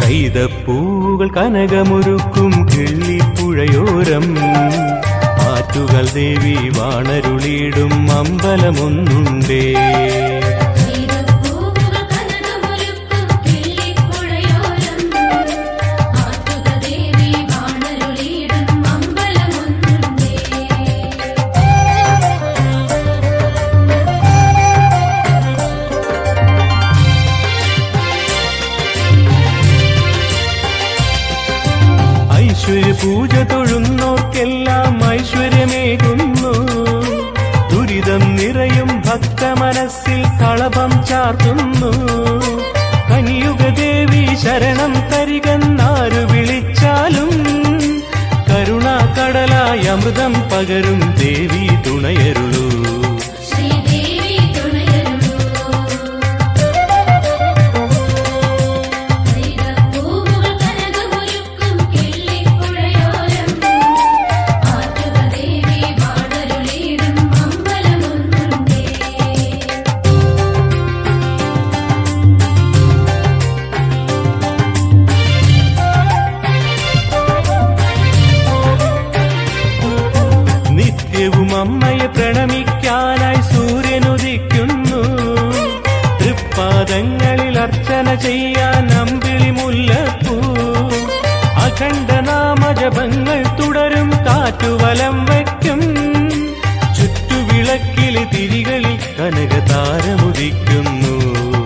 കൈതപ്പൂകൾ കനകമൊരുക്കും കിള്ളിപ്പുഴയോരം ആറ്റുകൾ ദേവി വാണരുളിയിടും അമ്പലമൊന്നുണ്ടേ. പൂജ തൊഴുന്നോർക്കെല്ലാം ഐശ്വര്യമേകുന്നു. ദുരിതം നിറയും ഭക്തമനസ്സിൽ കളഭം ചാർത്തുന്നു. കനിയുക ദേവി ശരണം തരികെന്നാരു വിളിച്ചാലും കരുണാകടലായി അമൃതം പകരും ദേവി തുണയരുളൂ. അമ്മയെ പ്രണമിക്കാനായി സൂര്യനുദിക്കുന്നു. തൃപ്പാദങ്ങളിൽ അർച്ചന ചെയ്യാൻ അമ്പിളി മുല്ലപ്പൂ. അഖണ്ഡനാമജപങ്ങൾ തുടരും കാറ്റുവലം വയ്ക്കും. ചുറ്റുവിളക്കിലെ തിരികളിൽ കനകതാരമുദിക്കുന്നു.